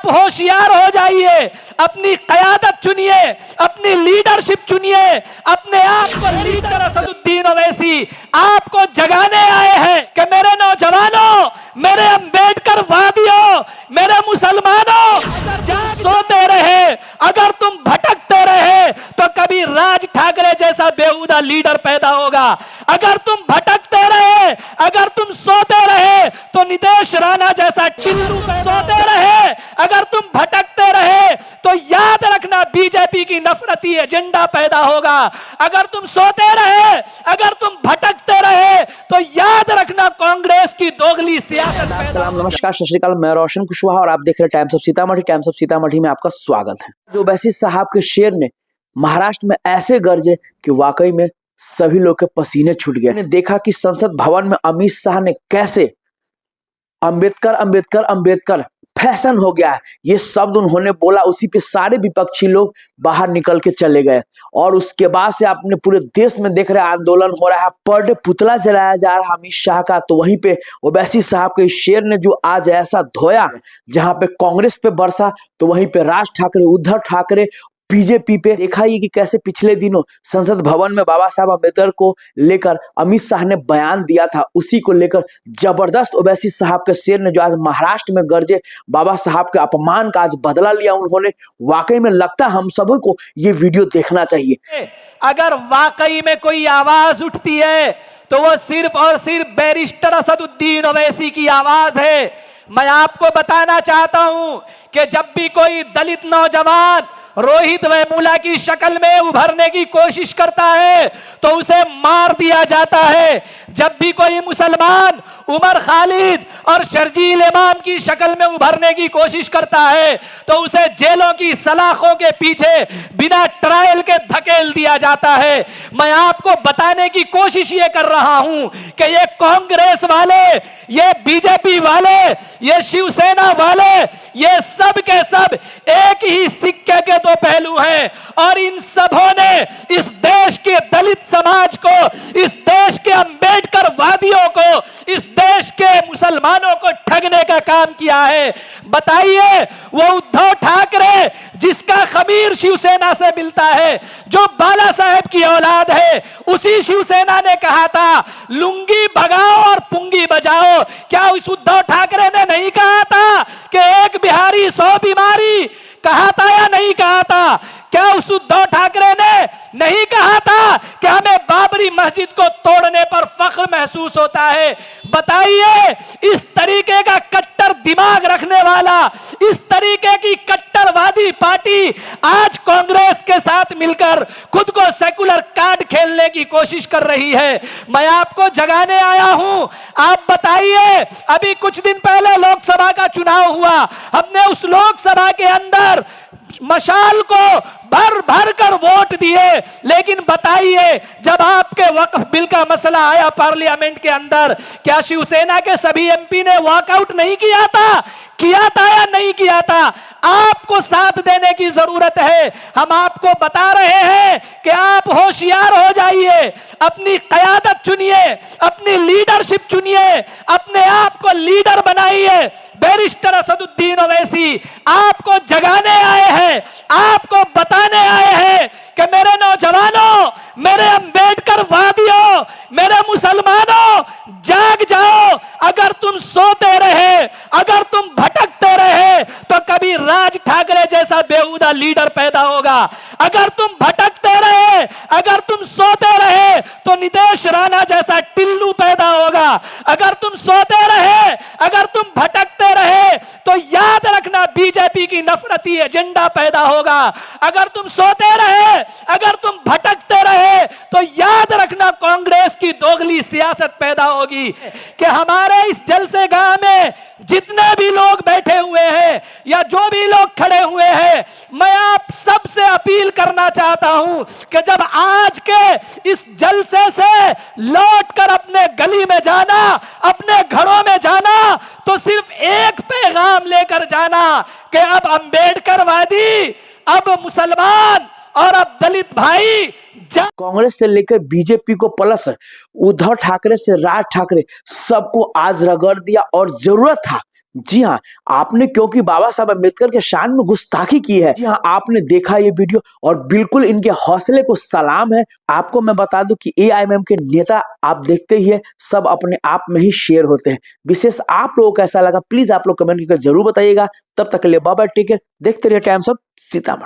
होशियार हो जाइए, अपनी कयादत चुनिए, अपनी लीडरशिप चुनिए, अपने आप को लीडर असदुद्दीन ओवैसी आपको जगाने आए हैं कि मेरे नौजवानों, मेरे अंबेडकर वादियों, मेरे मुसलमानों, सोते रहे, अगर तुम भटकते रहे तो कभी राज ठाकरे जैसा बेहुदा लीडर पैदा होगा। अगर तुम भटकते रहे, अगर तुम सोते रहे तो नितेश राणा जैसा टिल्लू सोते रहे, अगर तुम भटकते रहे तो याद रखना बीजेपी की नफरती एजेंडा पैदा होगा। अगर तुम सोते रहे, अगर तुम भटकते रहे तो याद रखना कांग्रेस की दोगली सियासत। सलाम, नमस्कार, सत श्री अकाल। मैं रोशन कुशवाहा और आप देख रहे हैं times of Sitamarhi. Times of Sitamarhi में आपका स्वागत है। जो ओवैसी साहब के शेर ने महाराष्ट्र में ऐसे गरजे कि वाकई में सभी लोग के पसीने छूट गए। देखा कि संसद भवन में अमित शाह ने कैसे अंबेडकर अंबेडकर अंबेडकर फैशन हो गया है ये शब्द उन्होंने बोला, उसी पे सारे विपक्षी लोग बाहर निकल के चले गए। और उसके बाद से आपने पूरे देश में देख रहे आंदोलन हो रहा है, पर डे पुतला जलाया जा रहा है अमित शाह का। तो वहीं पे ओवैसी साहब के शेर ने जो आज ऐसा धोया, जहां पे कांग्रेस पे बरसा तो वहीं पे राज ठाकरे, उद्धव ठाकरे बीजेपी पे। देखा ही कि कैसे पिछले दिनों संसद भवन में बाबा साहब अम्बेडकर को लेकर अमित शाह ने बयान दिया था, उसी को लेकर जबरदस्त ओवैसी साहब के शेर ने जो आज महाराष्ट्र में गरजे, बाबा साहब के अपमान का आज बदला लिया उन्होंने। वाकई में लगता है हम सभी को ये वीडियो देखना चाहिए। अगर वाकई में कोई आवाज उठती है तो वो सिर्फ और सिर्फ बैरिस्टर असदुद्दीन ओवैसी की आवाज है। मैं आपको बताना चाहता हूं कि जब भी कोई दलित नौजवान रोहित वेमुला की शक्ल में उभरने की कोशिश करता है तो उसे मार दिया जाता है। जब भी कोई मुसलमान उमर खालिद और शर्जील इमाम की शक्ल में उभरने की कोशिश करता है तो उसे जेलों की सलाखों के पीछे बिना ट्रायल के धकेल दिया जाता है। मैं आपको बताने की कोशिश ये कर रहा हूं कि ये कांग्रेस वाले, ये बीजेपी वाले, ये शिवसेना वाले, ये सब के सब एक ही सिक्के के दो पहलू हैं। और इन सबों ने इस देश के दलित समाज को, इस देश के अंबेडकर वादियों को, इस देश के मुसलमानों को ठगने का काम किया है। बताइए, वो उद्धव ठाकरे जिसका खमीर शिवसेना से मिलता है, जो बाला साहेब की औलाद है, उसी शिवसेना ने कहा था लुंगी भगाओ और पुंगी बजाओ। क्या उस उद्धव ठाकरे ने नहीं कहा था कि एक बिहारी 100 बीमारी? कहा था या नहीं कहा था? क्या उस उद्धव ठाकरे ने नहीं कहा था कि हमें बाबरी मस्जिद को तोड़ने पर फख्र महसूस होता है? बताइए, इस तरीके का कट्टर दिमाग रखने वाला, इस तरीके की कट्टरवादी पार्टी आज कांग्रेस के साथ मिलकर खुद को सेकुलर कार्ड खेलने की कोशिश कर रही है। मैं आपको जगाने आया हूं। आप बताइए, अभी कुछ दिन पहले लोकसभा का चुनाव हुआ, हमने उस लोकसभा के अंदर मशाल को भर भर कर वोट दिए, लेकिन बताइए जब आपके वक्फ बिल का मसला आया पार्लियामेंट के अंदर, क्या शिवसेना के सभी एमपी ने वॉकआउट नहीं किया था? किया था या नहीं किया था? आपको साथ देने की जरूरत है। हम आपको बता रहे हैं कि आप होशियार हो जाइए, अपनी कयादत चुनिए, अपनी लीडरशिप चुनिए, अपने आप को लीडर बनाइए। बैरिस्टर असदुद्दीन ओवैसी आपको जगाने आए हैं, आपको बताने आए हैं कि मेरे नौजवानों, मेरे अंबेडकर वादियों, मेरे मुसलमानों, जाग जाओ। अगर तुम सोते रहे, अगर तुम भटकते रहे तो कभी राज ठाकरे जैसा बेहुदा लीडर पैदा होगा। अगर तुम भटकते रहे, अगर तुम सोते रहे तो नितेश राणा जैसा टिल्लू पैदा होगा। अगर तुम सोते रहे, अगर तुम भटकते रहे तो याद रखना बीजेपी की नफरती एजेंडा पैदा होगा। अगर तुम सोते रहे, अगर तुम भटकते रहे तो याद रखना कांग्रेस की दोगली सियासत पैदा होगी। कि हमारे इस जलसे गाह में जितने भी लोग बैठे हुए हैं या जो भी लोग खड़े हुए हैं, मैं आप सबसे अपील करना चाहता हूं कि जब आज के इस जलसे से लौटकर अपने गली में जाना, अपने घरों में जाना, तो सिर्फ एक पैगाम लेकर जाना कि अब अंबेडकरवादी, अब मुसलमान और अब दलित भाई कांग्रेस से लेकर बीजेपी को प्लस उद्धव ठाकरे से राज ठाकरे सबको आज रगड़ दिया। और जरूरत था जी हाँ, आपने क्योंकि बाबा साहब अम्बेडकर के शान में गुस्ताखी की है। जी हाँ, आपने देखा ये वीडियो और बिल्कुल इनके हौसले को सलाम है। आपको मैं बता दूं कि एआईएमआईएम के नेता आप देखते ही है, सब अपने आप में ही शेर होते हैं। विशेष आप लोगों को कैसा लगा प्लीज आप लोग कमेंट करके जरूर बताइएगा। तब तक के लिए बाय बाय, टेक केयर, देखते रहिए टाइम्स ऑफ सीतामढ़ी।